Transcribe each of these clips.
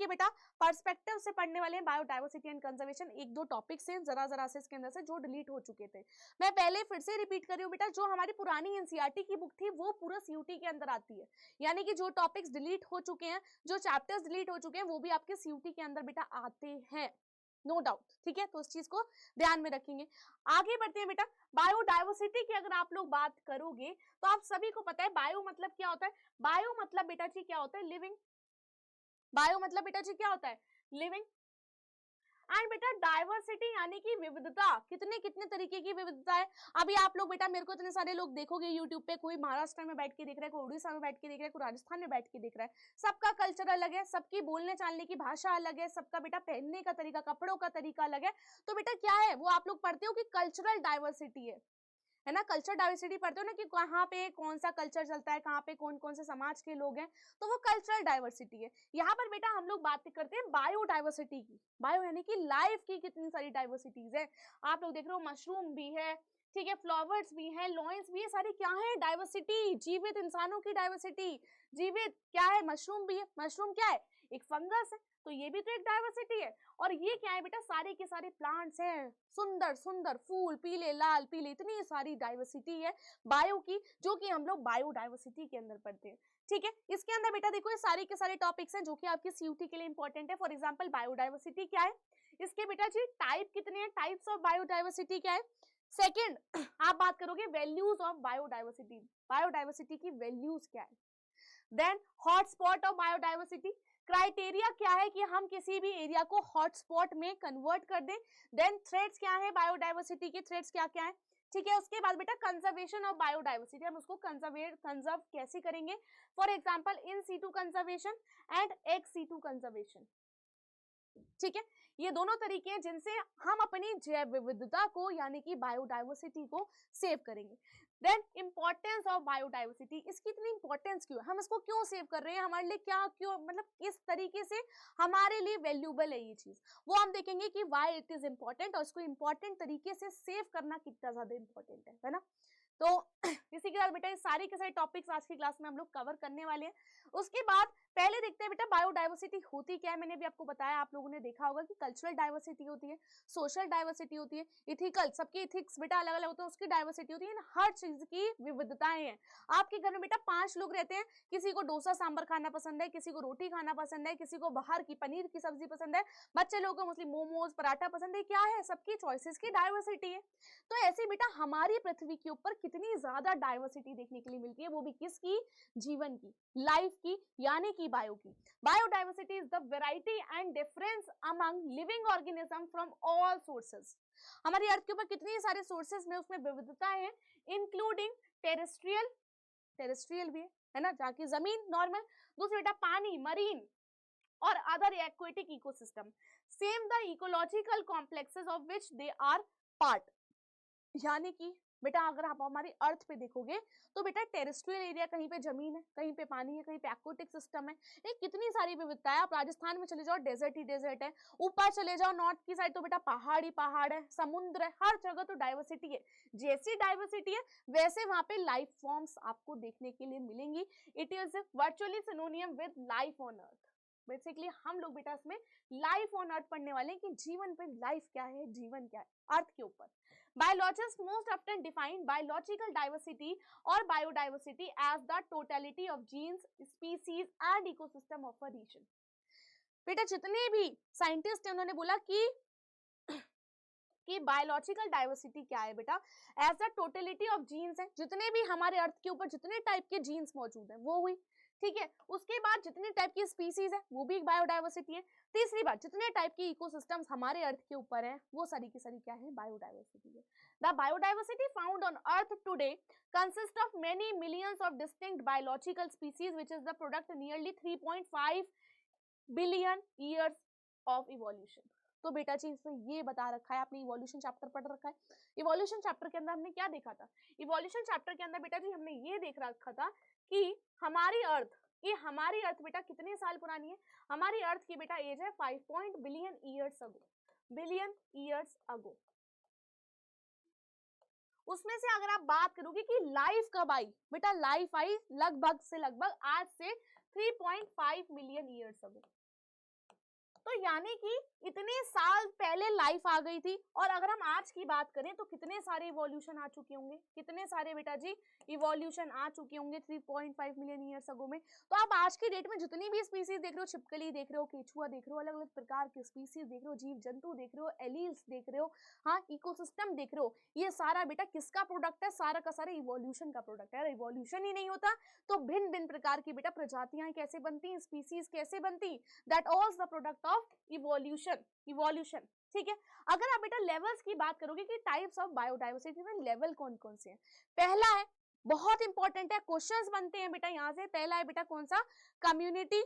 ठीक है बेटा, पर्सपेक्टिव से पढ़ने वाले हैं बायोडाइवर्सिटी एंड कंजर्वेशन। एक दो टॉपिक्स हैं जरा से इसके अंदर से जो डिलीट हो चुके थे। मैं पहले फिर से रिपीट कर रही हूँ बेटा, जो हमारी पुरानी एनसीईआरटी की बुक थी वो पूरा सीयूटी के अंदर आती है, यानी कि जो टॉपिक्स डिलीट हो चुके हैं, जो चैप्टर्स डिलीट हो चुके हैं, वो भी आपके सीयूटी के अंदर बेटा आते हैं, नो डाउट। ठीक है, तो इस चीज को ध्यान में रखेंगे। आगे बढ़ते हैं बेटा, बायोडाइवर्सिटी की अगर आप लोग बात करोगे तो आप सभी को पता है बायो मतलब क्या होता है। बायो मतलब बेटा जी क्या होता है, लिविंग। बायो मतलब बेटा जी क्या होता है, लिविंग। एंड बेटा डाइवर्सिटी यानी कि विविधता, कितने कितने तरीके की विविधता है। अभी आप लोग बेटा मेरे को इतने सारे लोग देखोगे यूट्यूब पे, कोई महाराष्ट्र में बैठ के देख रहा है, कोई उड़ीसा में बैठ के देख रहा है, कोई राजस्थान में बैठ के देख रहा है। सबका कल्चर अलग है, सबकी बोलने चालने की भाषा अलग है, सबका बेटा पहनने का तरीका, कपड़ों का तरीका अलग है। तो बेटा क्या है वो आप लोग पढ़ते हो कि कल्चरल डाइवर्सिटी है ना। कल्चर डाइवर्सिटी पढ़ते हो ना कि कहाँ पे कौन सा कल्चर चलता है, कहाँ पे कौन कौन से समाज के लोग हैं, तो वो कल्चरल डाइवर्सिटी है। यहाँ पर बेटा हम लोग बात करते हैं बायोडाइवर्सिटी की। बायो यानी कि लाइफ की कितनी सारी डाइवर्सिटीज है। आप लोग देख रहे हो मशरूम भी है, ठीक है, फ्लावर्स भी है, लॉयंस भी है, सारी क्या है डाइवर्सिटी। जीवित इंसानों की डाइवर्सिटी, जीवित क्या है, मशरूम भी है। मशरूम क्या है, एक फंगस है, तो ये भी तो एक डाइवर्सिटी है। और ये क्या है बेटा, सारे के सारे प्लांट्स हैं, सुंदर सुंदर फूल, पीले लाल पीले, इतनी सारी डाइवर्सिटी है बायो की, जो कि हम लोग बायोडाइवर्सिटी के अंदर पढ़ते हैं। ठीक है, इसके अंदर बेटा देखो ये सारे के सारे टॉपिक्स हैं जो कि आपकी सीयूटी के लिए इंपॉर्टेंट है। फॉर एग्जांपल बायोडाइवर्सिटी क्या है, इसके बेटा जी टाइप कितने हैं, टाइप्स ऑफ बायोडाइवर्सिटी क्या है। सेकेंड आप बात करोगे वैल्यूज ऑफ बायोडाइवर्सिटी, बायोडाइवर्सिटी की वैल्यूज क्या है। Then hotspot of biodiversity, criteria क्या है कि हम किसी भी एरिया को हॉटस्पॉट में कन्वर्ट कर दें। देन थ्रेड्स क्या है, बायोडाइवर्सिटी के थ्रेड्स क्या क्या है। ठीक है, उसके बाद बेटा कंजर्वेशन ऑफ बायोडाइवर्सिटी, हम उसको कंजर्व कैसे करेंगे। For example in situ conservation and ex situ conservation. ठीक है, ये दोनों तरीके हैं जिनसे हम अपनी जैव विविधता को यानी कि बायोडाइवर्सिटी को सेव करेंगे। देन इंपॉर्टेंस ऑफ बायोडाइवर्सिटी, इसकी इतनी इंपॉर्टेंस क्यों है, हम इसको क्यों सेव कर रहे हैं, हमारे लिए क्या क्यों, मतलब किस तरीके से हमारे लिए वैल्यूबल है ये चीज, वो हम देखेंगे कि व्हाई इट इज इंपॉर्टेंट और इसको इंपॉर्टेंट तरीके से सेव करना कितना ज्यादा इंपॉर्टेंट है ना। तो इसी के साथ बेटा ये सारे के सारे टॉपिक्स आज की क्लास में हम लोग कवर करने वाले हैं। उसके बाद पहले देखते हैं बेटा बायोडाइवर्सिटी होती क्या है। मैंने भी आपको बताया, आप लोगों ने देखा होगा कि कल्चरल डाइवर्सिटी होती है, सोशल डाइवर्सिटी होती है, इथिकल, सबके इथिक्स बेटा अलग अलग होते हैं, उसकी डाइवर्सिटी होती है, हर चीज की विविधताएं हैं। आपके घर में बेटा 5 लोग रहते हैं, किसी को डोसा सांभर खाना पसंद है, किसी को रोटी खाना पसंद है, किसी को बाहर की पनीर की सब्जी पसंद है, बच्चे लोगों को मोस्टली मोमोज पराठा पसंद है, क्या है, सबकी चॉइसेस की डाइवर्सिटी है। तो ऐसे बेटा हमारी पृथ्वी के ऊपर कितनी ज्यादा डाइवर्सिटी देखने के लिए मिलती है, वो भी किसकी, जीवन की, लाइफ की, यानी कि बायो की। Biodiversity is the variety and difference among living organism from all sources. हमारी अर्थ के ऊपर कितने सारे सोर्सेज में उसमें विविधता है, इंक्लूडिंग टेरेस्ट्रियल, टेरेस्ट्रियल भी है ना, जहाँ की जमीन नॉर्मल, दूसरा बेटा पानी, मरीन और other aquatic ecosystem, same the ecological complexes of which they are part. यानी कि बेटा अगर आप हमारी अर्थ पे देखोगे तो बेटा टेरेस्ट्रियल एरिया, कहीं पे जमीन है, कहीं पे पानी है, कहीं पे एक्वेटिक सिस्टम है, ये कितनी सारी विविधता है। आप राजस्थान में चले जाओ डेजर्ट ही डेजर्ट है, ऊपर चले जाओ नॉर्थ की साइड तो बेटा पहाड़ ही पहाड़ है, समुद्र है, हर जगह तो डाइवर्सिटी है। जैसी डाइवर्सिटी है वैसे वहां पे लाइफ फॉर्म्स आपको देखने के लिए मिलेंगी। It is virtually सिनोनियम with life on earth. Basically हम लोग बेटा इसमें लाइफ ऑन अर्थ पढ़ने वाले हैं कि जीवन पे लाइफ क्या है, जीवन क्या है अर्थ के ऊपर। Biologists most often define biological diversity or biodiversity as the totality of genes, species and ecosystem of a region. बेटा जितने भी साइंटिस्ट हैं उन्होंने बोला कि बायोलॉजिकल डाइवर्सिटी क्या है बेटा, as the totality of genes है, जितने भी हमारे अर्थ के ऊपर जितने टाइप के जीन्स मौजूद हैं वो हुई। ठीक है, उसके बाद जितने टाइप की स्पीसीज है वो भी एक बायोडाइवर्सिटी है। तीसरी बात जितने टाइप की इकोसिस्टम्स हमारे अर्थ के ऊपर है वो सारी की सारी क्या है, बायोडाइवर्सिटी है। The biodiversity found on earth today consist of many millions of distinct biological species which is the product nearly 3.5 billion years of evolution. तो बेटा जी इसमें ये बता रखा है, आपने इवोल्यूशन चैप्टर पढ़ रखा है। इवोल्यूशन चैप्टर के अंदर हमने क्या देखा था, इवोल्यूशन चैप्टर के अंदर बेटा जी हमने ये देख रखा था कि हमारी अर्थ, ये हमारी अर्थ बेटा कितने साल पुरानी है, हमारी अर्थ की बेटा एज है 5 billion years ago, billion years ago. उसमें से अगर आप बात करोगे कि लाइफ कब आई, बेटा लाइफ आई लगभग से लगभग आज से 3.5 मिलियन ईयर्स अगो। तो यानी कि इतने साल पहले लाइफ आ गई थी, और अगर हम आज की बात करें तो कितने सारे इवोल्यूशन आ चुके होंगे, कितने सारे बेटा जी इवोल्यूशन आ चुके होंगे 3.5 मिलियन ईयर्स अगो में। तो आप आज की डेट में जितनी भी स्पीसीज देख रहे हो, छिपकली देख रहे हो, केचुआ देख रहे हो, अलग अलग प्रकार के स्पीसीज देख रहे हो, जीव जंतु देख रहे हो, एलिल्स देख रहे हो, हाँ इकोसिस्टम देख रहे हो, ये सारा बेटा किसका प्रोडक्ट है, सारा का सारा इवोल्यूशन का प्रोडक्ट है। इवोल्यूशन ही नहीं होता तो भिन्न भिन्न प्रकार की बेटा प्रजातियां कैसे बनती, स्पीसीज कैसे बनती, that all the product of evolution. ठीक है, अगर आप बेटा लेवल्स की बात करोगे कि टाइप्स ऑफ बायोडाइवर्सिटी में लेवल कौन कौन से हैं, पहला है, बहुत इंपॉर्टेंट है, क्वेश्चंस बनते हैं बेटा यहां से, पहला है बेटा कौन सा, कम्युनिटी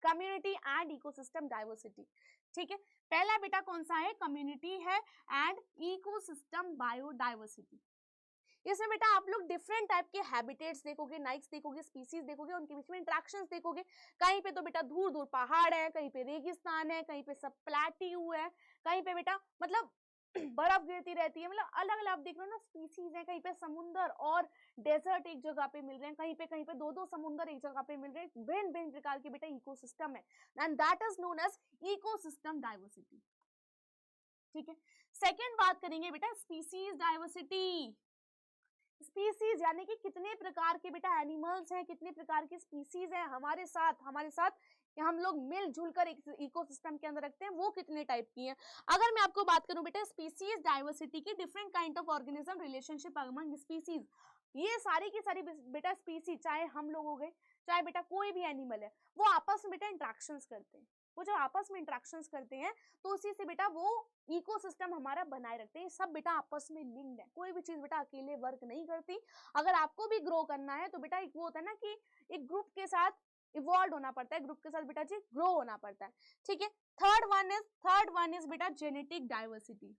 एंड इकोसिस्टम डाइवर्सिटी। ठीक है, पहला बेटा कौन सा है, कम्युनिटी है एंड इकोसिस्टम बायोडाइवर्सिटी। इसमें बेटा आप लोग डिफरेंट टाइप के हैबिटेट्स देखोगे, नाइक्स देखोगे, स्पीसीज देखोगे, उनके बीच में इंटरेक्शंस देखोगे। कहीं पे तो बेटा दूर दूर पहाड़ है, कहीं पे रेगिस्तान है, कहीं पे सब प्लेट्यू है, कहीं पे बेटा मतलब बर्फ गिरती रहती है, मतलब अलग अलग आप देख रहे हो ना स्पीसीज है, कहीं पे समुंदर और डेजर्ट एक जगह पे मिल रहे हैं, कहीं पे दो दो समुंदर एक जगह पे मिल रहे हैं, भिन्न भिन्न प्रकार के बेटा इकोसिस्टम है, and that is known as ecosystem diversity. ठीक है, सेकेंड बात करेंगे बेटा स्पीसीज डाइवर्सिटी। स्पीसीज यानी कि कितने प्रकार के बेटा एनिमल्स हैं, कितने प्रकार के स्पीसीज हैं हमारे साथ हम लोग मिलजुल कर एक इकोसिस्टम के अंदर रखते हैं, वो कितने टाइप की हैं। अगर मैं आपको बात करूं बेटा स्पीसीज डाइवर्सिटी की, different kind of organism relationship among species, ये सारी की सारी बेटा स्पीसीज, चाहे हम लोग हो गए, चाहे बेटा कोई भी एनिमल है, वो आपस में बेटा इंट्रैक्शंस करते हैं। वो जब आपस में इंट्रैक्शंस करते हैं तो उसी से बेटा वो इकोसिस्टम हमारा बनाए रखते हैं। सब बेटा आपस में लिंक्ड है, कोई भी चीज बेटा अकेले वर्क नहीं करती। अगर आपको भी ग्रो करना है तो बेटा एक वो होता है ना कि एक ग्रुप के साथ इवॉल्व होना पड़ता है, ग्रुप के साथ बेटा जी ग्रो होना पड़ता है। ठीक है, थर्ड वन इज बेटा जेनेटिक डाइवर्सिटी।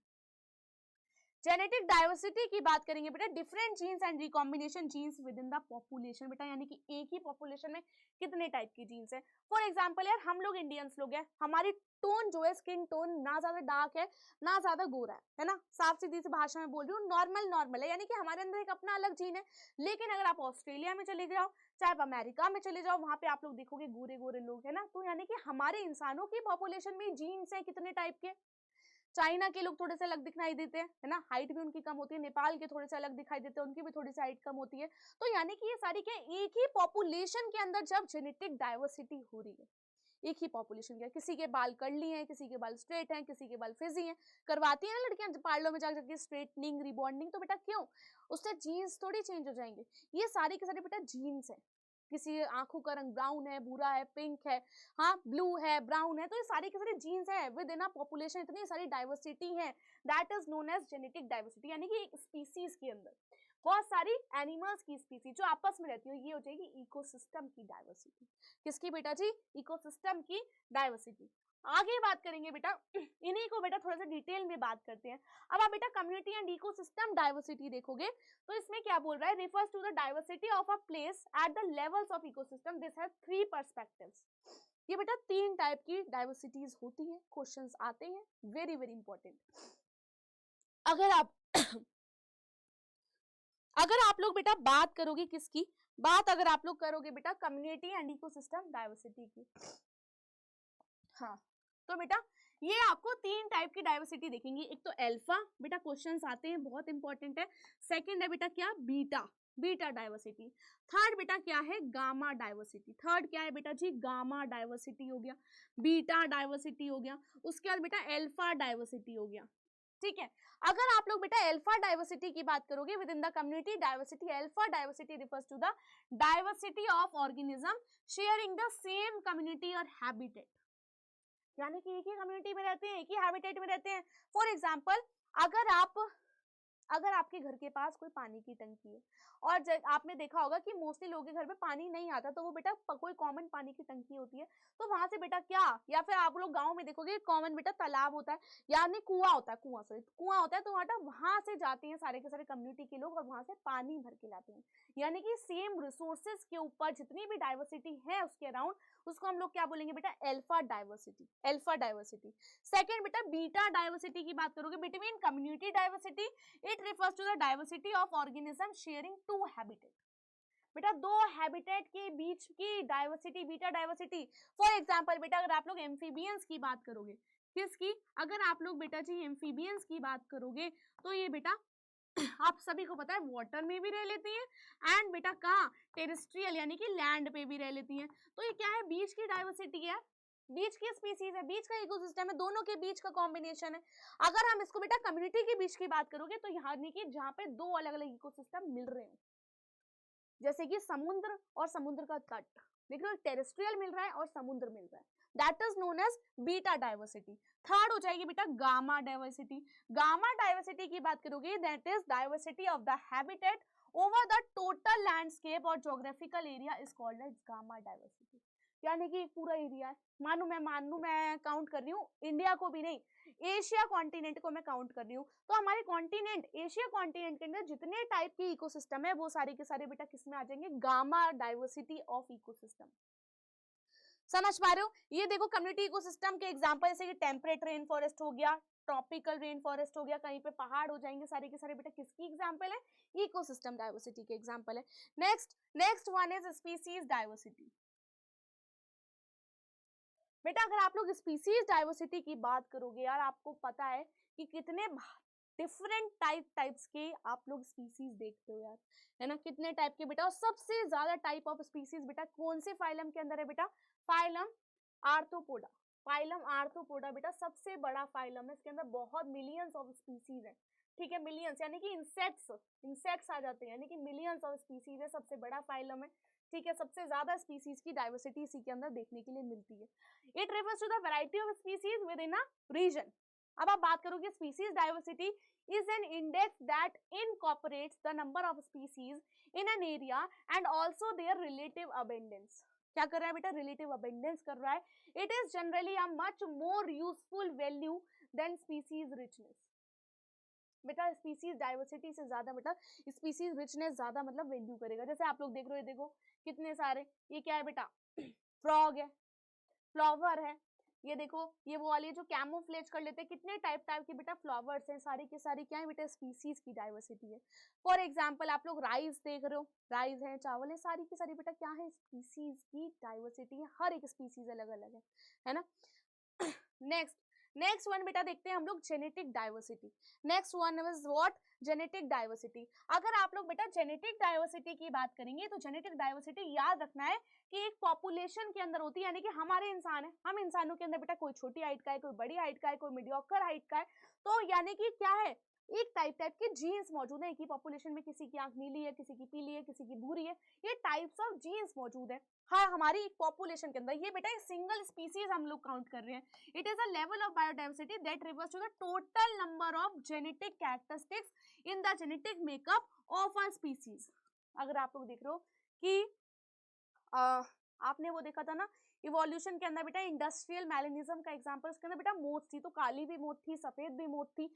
जेनेटिक डाइवर्सिटी की बात करेंगे बेटा different genes and recombination genes within the population, बेटा यानी कि एक ही पॉपुलेशन में कितने टाइप की जीन्स है। फॉर एग्जांपल यार हम लोग इंडियंस लोग हैं, हमारी टोन जो है स्किन टोन ना ज्यादा डार्क है ना ज्यादा गोरा है ना, साफ सीधी सी भाषा में बोल रही हूँ, नॉर्मल है, यानी कि हमारे अंदर एक अपना अलग जीन है। लेकिन अगर आप ऑस्ट्रेलिया में चले जाओ, चाहे आप अमेरिका में चले जाओ, वहां पे आप लोग देखोगे गोरे गोरे लोग है ना, तो यानी कि हमारे इंसानों की पॉपुलेशन में जीन्स है कितने टाइप के। चाइना के लोग थोड़े से अलग दिखाई देते हैं है ना, हाइट भी उनकी कम होती है, नेपाल के थोड़े से अलग दिखाई देते हैं, उनकी भी थोड़ी सी हाइट कम होती है। तो यानी कि ये सारी क्या एक ही पॉपुलेशन के अंदर जब जेनेटिक डाइवर्सिटी हो रही है, एक ही पॉपुलेशन के, किसी के बाल कर्ली हैं, किसी के बाल स्ट्रेट हैं, किसी के बाल फिजी हैं, करवाती है ना लड़कियां पार्लर में जाकर स्ट्रेटनिंग रिबॉन्डिंग, तो बेटा क्यों, उससे जीन्स थोड़ी चेंज हो जाएंगे। ये सारी के सारे बेटा जीन्स है, किसी आंखों का रंग ब्राउन है, भूरा है, पिंक है, हाँ ब्लू है, ब्राउन है, तो ये सारी के सारे जीन्स है विद इन अ पॉपुलेशन, इतनी सारी डाइवर्सिटी है, that is known as genetic diversity. यानी कि एक स्पीसीज के अंदर बहुत सारी एनिमल्स की स्पीसीज जो आपस में रहती है, ये हो जाएगी इकोसिस्टम की डाइवर्सिटी। किसकी बेटा जी, इकोसिस्टम की डाइवर्सिटी। आगे बात करेंगे बेटा, इन्हीं को बेटा थोड़ा सा डिटेल में बात करते हैं। अब आप बेटा कम्युनिटी एंड इकोसिस्टम डाइवर्सिटी देखोगे तो इसमें क्या बोल रहा है, refers to the diversity of a place at the levels of ecosystem, this has three perspectives. ये बेटा तीन टाइप की डाइवर्सिटीज होती है, क्वेश्चंस आते हैं, वेरी वेरी इंपॉर्टेंट। अगर आप लोग बेटा बात करोगे किसकी बात, अगर आप लोग करोगे बेटा कम्युनिटी एंड इकोसिस्टम डाइवर्सिटी की, हाँ तो बेटा ये आपको तीन टाइप की डाइवर्सिटी देखेंगे। एक तो अल्फा, बेटा क्वेश्चंस आते हैं, बहुत इंपॉर्टेंट है। सेकंड है बेटा क्या, बीटा डाइवर्सिटी। थर्ड बेटा क्या है, गामा डाइवर्सिटी। थर्ड क्या है बेटा जी, गामा डाइवर्सिटी हो गया, बीटा डाइवर्सिटी हो गया, उसके बाद बेटा अल्फा डाइवर्सिटी हो गया। ठीक है, अगर आप लोग बेटा अल्फा डाइवर्सिटी की बात करोगे within the community diversity, alpha diversity refers to the diversity of organism sharing the same community और हैबिटेट, यानी कि एक ही कम्युनिटी में रहते हैं, एक ही हैबिटेट में रहते हैं। फॉर एग्जाम्पल अगर आपके घर के पास कोई पानी की टंकी है और आपने देखा होगा कि मोस्टली लोगों के घर में पानी नहीं आता, तो वो बेटा कोई कॉमन पानी की टंकी होती है, तो वहां से बेटा क्या, या फिर आप लोग गांव में देखोगे कॉमन बेटा तालाब होता है, यानी कुआं होता है, कुआं होता है, तो बेटा वहां से जाते हैं सारे के सारे कम्युनिटी के लोग और वहां से पानी भर के लाते हैं। यानी कि सेम रिसोर्सेज के ऊपर जितनी भी डाइवर्सिटी है उसके अराउंड, उसको हम लोग क्या बोलेंगे बेटा, अल्फा डाइवर्सिटी। सेकेंड बेटा बीटा डाइवर्सिटी की बात करोगे between community diversity, it refers to the diversity of organism sharing two habitat, बेटा दो हैबिटेट के बीच की diversity, beta diversity. For example बेटा अगर आप लोग एम्फीबियंस की बात करोगे, किसकी, अगर आप लोग बेटा जी एम्फीबियंस की बात करोगे तो ये बेटा आप सभी को पता है वाटर में भी रह लेती हैं एंड बेटा कहाँ, टेरेस्ट्रियल यानी कि लैंड पे भी रह लेती हैं। तो ये क्या है, बीच की डाइवर्सिटी है, बीच की स्पीसीज है, बीच का इकोसिस्टम है, दोनों के बीच का कॉम्बिनेशन है। अगर हम इसको बेटा कम्युनिटी के बीच की बात करोगे तो यानी कि जहाँ पे दो अलग अलग इकोसिस्टम मिल रहे हो, जैसे कि समुद्र और समुद्र का तट, देख रहे हो, टेरेस्ट्रियल मिल रहा है और समुद्र मिल रहा है, that is known as beta diversity. Third हो जाएगी बेटा गामा डाइवर्सिटी। गामा डाइवर्सिटी की बात करोगे that is diversity of the habitat over the total landscape और geographical area is called as gamma diversity. यानी कि पूरा एरिया है, मान लू मैं काउंट कर रही हूँ इंडिया को भी नहीं, एशिया कॉन्टिनेंट को मैं काउंट कर रही हूँ, तो हमारे कॉन्टिनेंट, एशिया कॉन्टिनेंट के अंदर जितने टाइप के इकोसिस्टम है वो सारे के सारे बेटा किस में आ जाएंगे, गामा डाइवर्सिटी ऑफ इकोसिस्टम। समझ पा रहे हो, ये देखो कम्युनिटी इकोसिस्टम के एग्जांपल जैसे कि टेम्परेट रेन फॉरेस्ट हो गया, ट्रॉपिकल रेन फॉरेस्ट हो गया, कहीं पे पहाड़ हो जाएंगे, सारे के सारे बेटा किसकी एग्जांपल है, इकोसिस्टम डाइवर्सिटी के एग्जांपल है। Next one is species diversity. बेटा अगर आप लोग स्पीसीज डाइवर्सिटी की बात करोगे यार, आपको पता है कि कितने डिफरेंट टाइप्स के आप लोग स्पीसीज देखते हो यार, है ना, कितने टाइप के बेटा, और सबसे ज्यादा टाइप ऑफ स्पीसीज बेटा कौन से फाइलम के अंदर है बेटा, फाइलम आर्थ्रोपोडा। फाइलम आर्थ्रोपोडा बेटा सबसे बड़ा फाइलम है, इसके अंदर बहुत मिलियंस ऑफ स्पीसीज है, ठीक है, मिलियंस यानी कि इंसेक्ट्स आ जाते हैं, यानी कि मिलियंस ऑफ स्पीसीज है, सबसे बड़ा फाइलम है, ठीक है, सबसे ज्यादा स्पीसीज की डाइवर्सिटी इसी के अंदर देखने के लिए मिलती है। It refers to the variety of species within a region. अब आप बात करोगे species diversity is an index that incorporates the number of species in an area and also their relative abundance। क्या कर रहा है बेटा, रिलेटिव अबेंडेंस कर रहा है। It is generally a much more useful value than species richness. बेटा species diversity से ज्यादा बेटा स्पीसीज रिचनेस ज्यादा मतलब वैल्यू करेगा। जैसे आप लोग देख रहे हो, देखो कितने सारे, ये क्या है बेटा, फ्रॉग है, फ्लावर है, ये देखो ये वो वाली जो कैमोफ्लेज कर लेते हैं, कितने टाइप के बेटा फ्लावर्स हैं, सारी की सारी क्या है बेटा, स्पीसीज की डाइवर्सिटी है। फॉर एग्जांपल आप लोग राइस देख रहे हो, राइस है, चावल है, सारी की सारी बेटा क्या है, स्पीसीज की डाइवर्सिटी है, हर एक स्पीसीज अलग अलग है ना। नेक्स्ट वन बेटा देखते हैं हम लोग genetic diversity. Next one is what, genetic diversity. अगर आप लोग बेटा जेनेटिक डाइवर्सिटी की बात करेंगे तो जेनेटिक डाइवर्सिटी याद रखना है कि एक पॉपुलेशन के अंदर होती है, यानी कि हमारे इंसान है, हम इंसानों के अंदर बेटा कोई छोटी हाइट का है, कोई बड़ी हाइट का है, कोई मीडियोकर हाइट का है, तो यानी कि क्या है, एक टाइप के जीन्स मौजूद है एक ही पॉपुलेशन में, किसी की आंख नीली है, किसी की पीली है, किसी की भूरी है, ये टाइप्स ऑफ जीन्स मौजूद है हाँ हमारी एक पॉपुलेशन के अंदर। ये बेटा एक सिंगल स्पीसीज हम लोग काउंट कर रहे हैं। It is a level of biodiversity that refers to the total number of genetic characteristics in the genetic makeup of a species. अगर आप लोग देख रहे हो कि आपने वो देखा था ना इवोल्यूशन के अंदर बेटा इंडस्ट्रियल मैलिनिज्म का एग्जांपल, उसके अंदर बेटा मोथ थी, तो काली भी मोथ थी, सफेद भी मोथ थी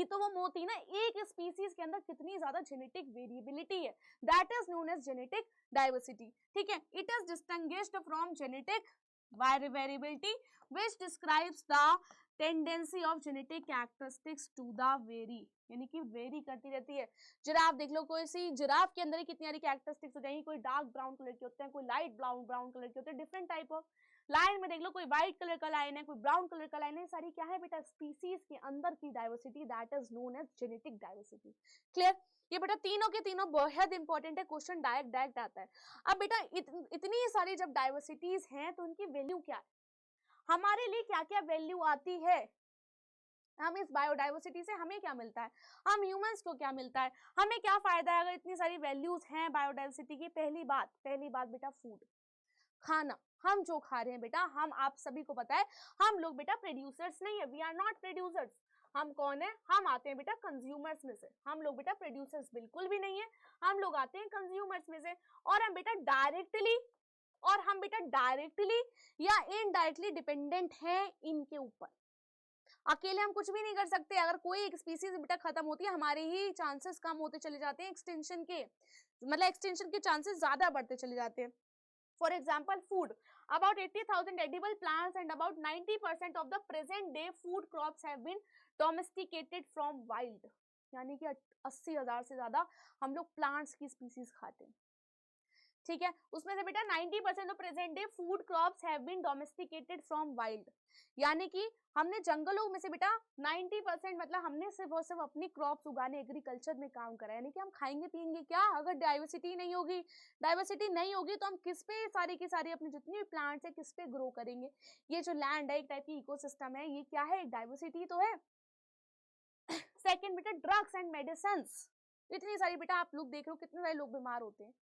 तो वो मोथ थी ना, एक स्पीसीज के अंदर कितनी ज्यादा जेनेटिक वेरिएबिलिटी है, that is known as genetic diversity. ठीक है, it is distinguished from genetic variability which describes the tendency of genetic characteristics to the vary, यानी कि वेरी करती रहती है। जिराफ देख लो, कोई सी जिराफ के अंदर ही कितनी सारी कैरेक्टरिस्टिक्स हो जाएंगी, कोई डार्क ब्राउन कलर के होते हैं, कोई लाइट ब्राउन कलर के होते हैं, डिफरेंट टाइप ऑफ। लाइन में देख लो, कोई व्हाइट कलर का लाइन है, कोई ब्राउन कलर का लाइन है, सारी क्या है बेटा स्पीसीज के अंदर की diversity, that is known as genetic diversity. Clear, ये बेटा तीनों के तीनों बहुत इंपॉर्टेंट है, क्वेश्चन डायरेक्ट आता है। अब बेटा इतनी सारी जब डाइवर्सिटीज हैं तो उनकी वैल्यू क्या है, हमारे लिए क्या क्या वैल्यू आती है, हम इस बायोडाइवर्सिटी से हमें क्या मिलता है, हम ह्यूमंस को क्या मिलता है, हमें क्या फायदा है अगर इतनी सारी वैल्यूज हैं बायोडाइवर्सिटी की। पहली बात बेटा फूड, खाना, हम जो खा रहे हैं बेटा, हम आप सभी को पता है हम लोग बेटा प्रोड्यूसर्स नहीं है, वी आर नॉट प्रोड्यूसर्स। हम कौन है, हम आते हैं बेटा कंज्यूमर्स में से, हम लोग बेटा प्रोड्यूसर्स बिल्कुल भी नहीं है, हम लोग आते हैं कंज्यूमर्स में से, और हम बेटा डायरेक्टली या इनडायरेक्टली डिपेंडेंट हैं इनके ऊपर। अकेले हम कुछ भी नहीं कर सकते, अगर कोई एक स्पीसीज बेटा खत्म होती है हमारे ही चांसेस कम होते चले जाते हैं, एक्सटेंशन के चांसेस ज्यादा बढ़ते चले जाते हैं। For example, food. About 80,000 edible plants and about 90% of the present day food crops have been domesticated from wild. यानी कि 80,000 से ज्यादा हम लोग प्लांट्स की स्पीसीज खाते हैं। ठीक है, उसमें से बेटा 90% of present day food crops have been domesticated from wild, यानी कि हमने जंगलों में से बेटा 90% मतलब हमने सिर्फ और सिर्फ अपनी क्रॉप्स उगाने एग्रीकल्चर में काम करा, यानी कि हम खाएंगे पिएंगे क्या अगर डाइवर्सिटी नहीं होगी। डाइवर्सिटी नहीं होगी तो हम किस पे सारी की सारी अपनी जितनी भी प्लांट्स है किस पे ग्रो करेंगे। ये जो लैंड है एक टाइप की इकोसिस्टम है, ये क्या है, डाइवर्सिटी तो है। सेकेंड बेटा ड्रग्स एंड मेडिसिन, इतनी सारी बेटा आप लोग देख रहे हो कितने सारे लोग बीमार होते हैं।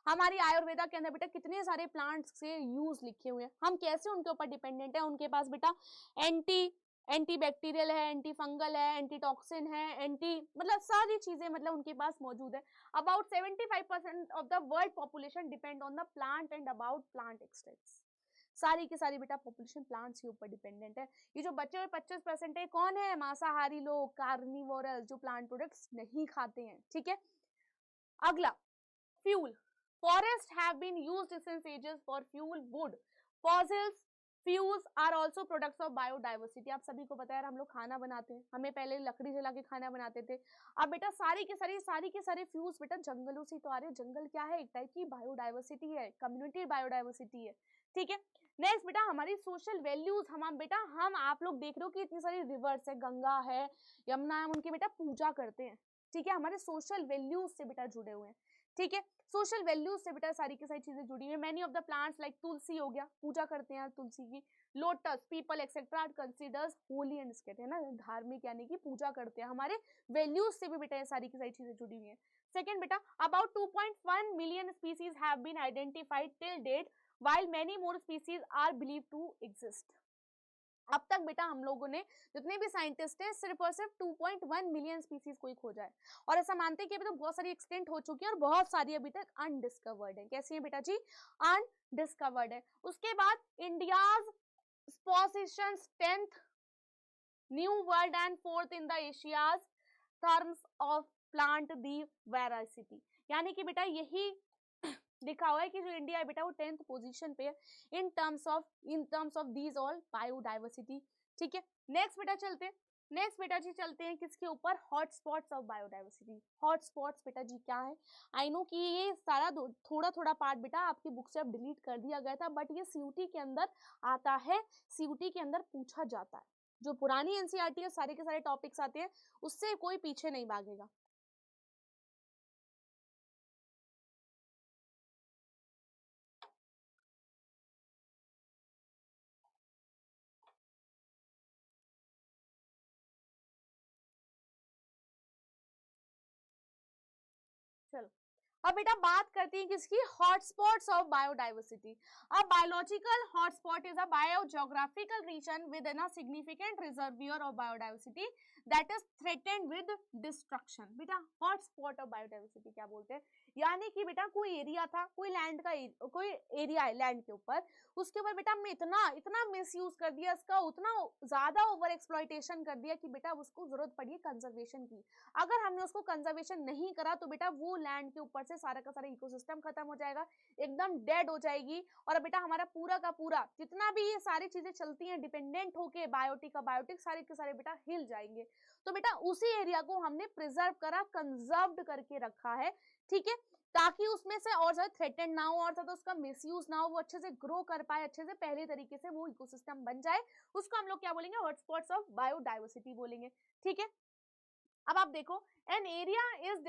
हमारी आयुर्वेदा के अंदर बेटा कितने सारे प्लांट्स से यूज लिखे हुए हैं, हम कैसे उनके ऊपर डिपेंडेंट है। उनके पास बेटा एंटी बैक्टीरियल है, एंटी फंगल है, एंटी टॉक्सिन है, एंटी मतलब सारी चीजें मतलब उनके पास मौजूद है। About 75% of the world population depend on the plant and about plant extracts, सारी की सारी बेटा पॉपुलेशन प्लांट्स के ऊपर डिपेंडेंट है। ये जो बचे हुए 25% है कौन है, मांसाहारी लोग, कार्निवोरस जो प्लांट प्रोडक्ट्स नहीं खाते हैं। ठीक है, अगला fuel, forests have been used since ages for fuel wood, fossils fuels are also products of biodiversity। आप सभी को पता है हम लोग खाना बनाते हैं, हमें पहले लकड़ी जला के खाना बनाते थे। अब बेटा सारी के सारे फ्यूल्स बेटा जंगलों से तो आ रहे हैं। जंगल क्या है, एक टाइप की बायोडाइवर्सिटी है, कम्युनिटी बायोडाइवर्सिटी है। ठीक है, नेक्स्ट बेटा हमारी सोशल वैल्यूज, हम बेटा हम आप लोग देख रहे हो कि इतनी सारी रिवर्स है, गंगा है, यमुना, हम उनकी बेटा पूजा करते हैं। ठीक है, हमारे सोशल वैल्यूज से बेटा जुड़े हुए हैं। ठीक है, सोशल वैल्यूज से बेटा सारी की सारी चीजें जुड़ी हुई है। Many of the plants like tulsi हो गया, पूजा करते हैं तुलसी की, lotus, peepal etcetera are considers holy and sacred, है ना, धार्मिक यानी कि पूजा करते हैं। हमारे वैल्यूज से भी बेटा ये सारी की सारी चीजें जुड़ी हुई है। सेकंड बेटा about 2.1 million species have been identified till date while many more species are believe to exist. अब तक बेटा हम लोगों ने जितने भी साइंटिस्ट हैं सिर्फ और सिर्फ 2.1 मिलियन स्पीसीज को ही खोजा है, और ऐसा मानते हैं कि अभी तो बहुत सारी एक्सटेंट हो चुकी है और बहुत सारी अभी तक अनडिस्कवर्ड है। कैसी है बेटा जी, अनडिस्कवर्ड है। उसके बाद India's position 10th new world and 4th in the Asia's terms of plant diversity, यानी कि बेटा यही लिखा हुआ है कि जो इंडिया है बेटा वो 10th पोजीशन पे है in terms of these all biodiversity. ठीक है, नेक्स्ट बेटा जी चलते हैं किसके ऊपर, हॉटस्पॉट्स ऑफ बायोडाइवर्सिटी। हॉटस्पॉट्स बेटा जी क्या है, आई नो कि ये सारा थोड़ा थोड़ा पार्ट बेटा आपकी बुक से अब डिलीट कर दिया गया था, बट ये सीयूटी के अंदर आता है, सीयूटी के अंदर पूछा जाता है। जो पुरानी एनसीईआरटी है सारे के सारे टॉपिक्स आते हैं, उससे कोई पीछे नहीं भागेगा। चलो अब बेटा बात करती है किसकी, hotspots of biodiversity. A biological hotspot is a biogeographical region with an significant reservoir of biodiversity that is threatened with destruction. बेटा हॉटस्पॉट ऑफ बायोडाइवर्सिटी क्या बोलते हैं, यानी कि बेटा कोई एरिया था, कोई लैंड का कोई एरिया है लैंड के ऊपर, उसके ऊपर बेटा हमने इतना मिसयूज कर दिया इसका, उतना ज्यादा ओवर एक्सप्लॉइटेशन कर दिया कि बेटा उसको जरूरत पड़ी है कंजर्वेशन की। अगर हमने उसको कंजर्वेशन नहीं करा तो बेटा वो लैंड के ऊपर से सारा का सारा इकोसिस्टम खत्म हो जाएगा, एकदम डेड हो जाएगी, और बेटा हमारा पूरा का पूरा जितना भी ये सारी चीजें चलती हैं डिपेंडेंट होके बायोटिक का बायोटिक सारे के सारे बेटा हिल जाएंगे। तो बेटा उसी एरिया को हमने प्रिजर्व करा, कंजर्व्ड करके रखा है। ठीक है, ताकि उसमें से और ज्यादा थ्रेटेंड ना हो, और ज्यादा उसका मिसयूज ना हो, वो अच्छे से ग्रो कर पाए, अच्छे से पहले तरीके से वो इकोसिस्टम बन जाए, उसको हम लोग क्या बोलेंगे, हॉटस्पॉट्स ऑफ बायोडाइवर्सिटी बोलेंगे। ठीक है, अब आप देखो, an area is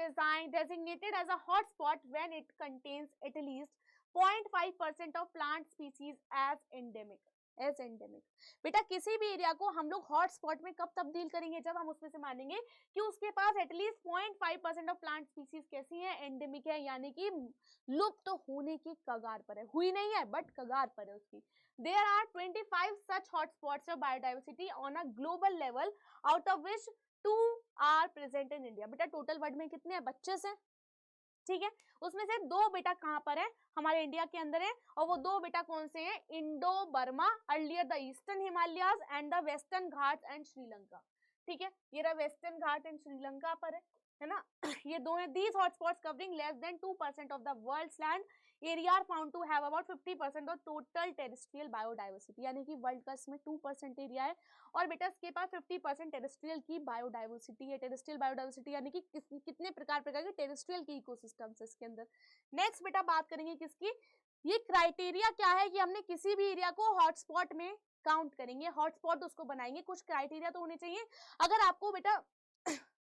designated as a hotspot when it contains at least 0.5% of plant species as endemic। बेटा किसी भी एरिया को हम लोग हॉटस्पॉट में कब तब्दील करेंगे, जब हम उसमें से मानेंगे कि उसके पास एटलीस्ट 0.5% ऑफ प्लांट स्पीसीज कैसी है, एंडेमिक है, यानी कि लुप्त तो होने की कगार पर है, हुई नहीं है बट कगार पर है उसकी। There are 25 such hotspots of biodiversity on a global level, out of which 2 are present in India. बेटा टोटल वर्ल्ड में कितने हैं, 25 हैं। ठीक है, उसमें से 2 बेटा कहां पर है, हमारे इंडिया के अंदर है, और वो 2 बेटा कौन से हैं, Indo Burma, earlier the eastern Himalayas and the western Ghat and Sri Lanka. ठीक है, ये रहा वेस्टर्न घाट एंड श्रीलंका पर है ना, ये 2 हैं। These hotspots covering less than 2% of the world's land area are found to have about 50% of total terrestrial biodiversity, यानी कि वर्ल्ड का इसमें 2% एरिया है और बेटा इसके पास 50% टेरेस्ट्रियल की बायोडाइवर्सिटी है। टेरेस्ट्रियल बायोडाइवर्सिटी यानी कि कितने प्रकार के टेरेस्ट्रियल के इकोसिस्टम्स है इसके अंदर। नेक्स्ट बेटा बात करेंगे किसकी, ये क्राइटेरिया क्या है कि हमने किसी भी एरिया को हॉटस्पॉट में काउंट करेंगे, हॉटस्पॉट उसको बनाएंगे, कुछ क्राइटेरिया तो होने चाहिए। अगर आपको बेटा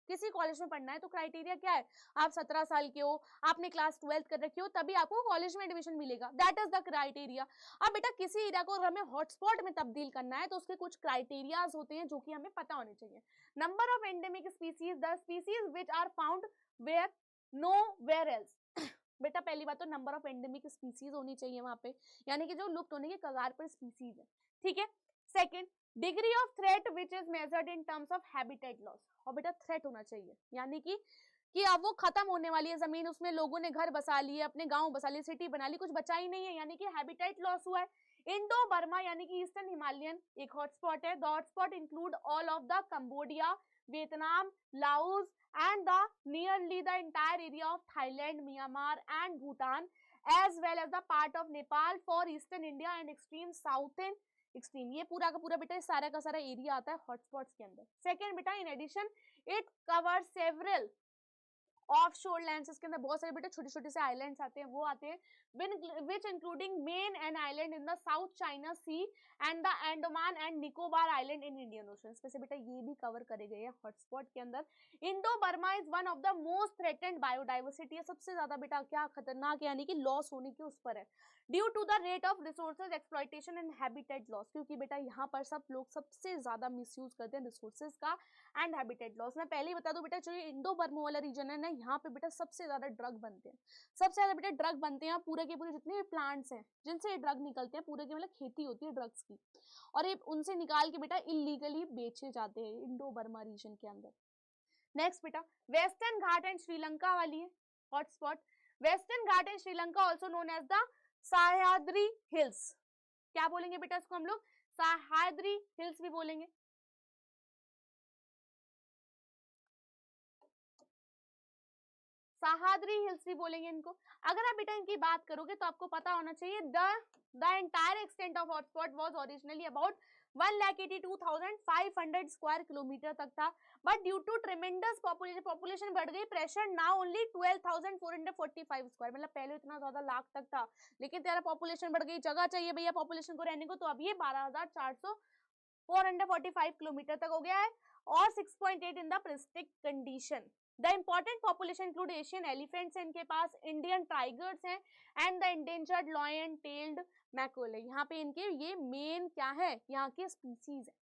किसी कॉलेज में पढ़ना है तो क्राइटेरिया क्या है, आप 17 साल के हो, आपने क्लास 12 कर रखी हो, तभी आपको कॉलेज में एडमिशन मिलेगा, दैट इज द क्राइटेरिया। अब बेटा किसी एरिया को हमें हॉटस्पॉट में तब्दील करना है तो उसके कुछ क्राइटेरियाज होते हैं जो कि हमें पता होने चाहिए। Number of endemic species, the species which are found where nowhere else. बेटा पहली बात तो नंबर ऑफ एंडेमिक स्पीसीज होनी चाहिए वहां पे, यानी कि जो लुप्त होने के कगार पर स्पीसीज है, ठीक है। Second, degree of threat which is measured in terms of habitat loss, और बेटा थ्रेट होना चाहिए, यानी कि अब वो खत्म होने वाली है जमीन, उसमें लोगों ने घर बसा लिए, अपने गांव बसा लिए, सिटी बना ली, कुछ बचा ही नहीं है, यानी कि हैबिटेट लॉस हुआ है। इंडो बर्मा यानी कि ईस्टर्न हिमालयन एक हॉटस्पॉट है। The hotspot include all of the Cambodia, Vietnam, Laos and the nearly the entire area of Thailand, Myanmar and Bhutan, as well as the part of Nepal for eastern India and extreme southern extreme, ये पूरा का पूरा बेटा सारा का सारा area आता है हॉटस्पॉट्स के अंदर। सेकेंड बेटा in addition it cover several of shore lands, इसके अंदर बहुत सारे बेटे छोटे छोटे से आइलैंड्स आते हैं, वो आते हैं which including main and island in the South China Sea and the Andaman and Nicobar island in Indian Ocean, वैसे बेटा ये भी कवर करे गए हैं हॉटस्पॉट के अंदर। Indo Burma is one of the most threatened biodiversity, है सबसे ज्यादा बेटा क्या खतरनाक, यानी कि लॉस होने के उस पर है, due to the rate of resources exploitation and habitat loss, क्योंकि बेटा यहाँ पर सब लोग सबसे ज्यादा मिसयूज करते हैं रिसोर्सेज का एंड हैबिटेट लॉस। मैं पहले ही बता दूं बेटा जो इंडो बर्मा वाला रीजन है ना, यहाँ पे बेटा सबसे ज्यादा ड्रग बनते हैं, सबसे ज्यादा बेटा ड्रग बनते हैं, पूरे के पूरे जितने भी प्लांट्स हैं जिनसे ये ड्रग निकलते हैं, पूरे के मतलब खेती होती है ड्रग्स की, और ये उनसे निकाल के बेटा इलीगली बेचे जाते हैं इंडो बर्मा रीजन के अंदर। नेक्स्ट बेटा वेस्टर्न घाट एंड श्रीलंका वाली है hotspot. Western Ghat and Sri Lanka also known as the Sahyadri hills, क्या बोलेंगे बेटा इसको हम लोग, सह्याद्री हिल्स भी बोलेंगे। सह्याद्री हिल्स भी बोलेंगे इनको। अगर आप बेटा इनकी बात करोगे तो आपको पता होना चाहिए the entire extent of hotspot was originally about 1,82,500 square kilometre तक था, but due to tremendous population बढ़ गई, प्रेशर नाउ ओनली 12,445 स्क्वायर, मतलब पहले इतना ज्यादा लाख तक था, लेकिन तेरा पॉपुलेशन बढ़ गई, जगह चाहिए भैया पॉपुलेशन को रहने को, तो अब ये 12,445 किलोमीटर तक हो गया है, और 6.8 in the pristine condition. The important population include Asian elephants हैं इनके पास, Indian tigers हैं and the endangered lion-tailed macaque, यहाँ पे इनके ये मेन क्या है यहाँ के स्पीसीज है।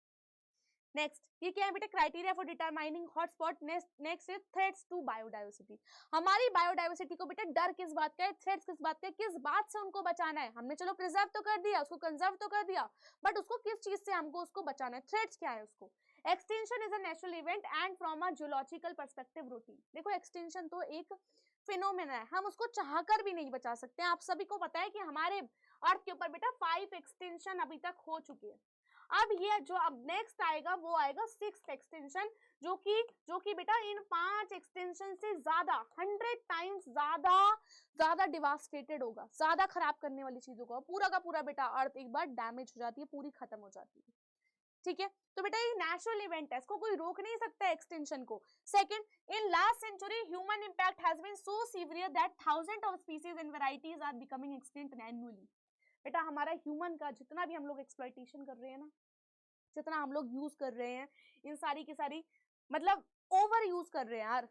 नेक्स्ट ये क्या है बेटा criteria for determining hotspot. Next is threats to biodiversity, हमारी बायोडाइवर्सिटी को बेटा डर किस बात का है, थ्रेट्स किस बात का है, किस बात से उनको बचाना है, हमने चलो प्रिजर्व तो कर दिया, उसको कंजर्व तो कर दिया, बट उसको किस चीज से हमको उसको बचाना है, थ्रेट्स क्या है उसको। Extinction is a natural event and from a geological perspective routine, देखो एक्सटिंक्शन तो एक फिनोमेना है, हम उसको चाहकर भी नहीं बचा सकते। आप सभी को पता है कि हमारे अर्थ के ऊपर बेटा 5 एक्सटिंक्शन अभी तक हो चुके हैं, अब ये जो अब नेक्स्ट आएगा वो आएगा 6th एक्सटेंशन, जो कि बेटा इन 5 एक्सटेंशन से ज्यादा 100 टाइम्स ज्यादा डिवास्टेटेड होगा, ज्यादा खराब करने वाली चीज होगा, पूरा का पूरा बेटा अर्थ एक बार डैमेज हो जाती है, पूरी खत्म हो जाती है, ठीक है। तो बेटा ये नेचुरल इवेंट है, इसको कोई रोक नहीं सकता एक्सटेंशन को। Second, in last century human impact has been so severe that thousand of species and varieties are becoming extinct annually, बेटा हमारा ह्यूमन का जितना भी हम लोग एक्सप्लॉइटेशन कर रहे हैं ना, जितना हम लोग यूज कर रहे हैं, इन सारी की सारी मतलब ओवर यूज कर रहे हैं यार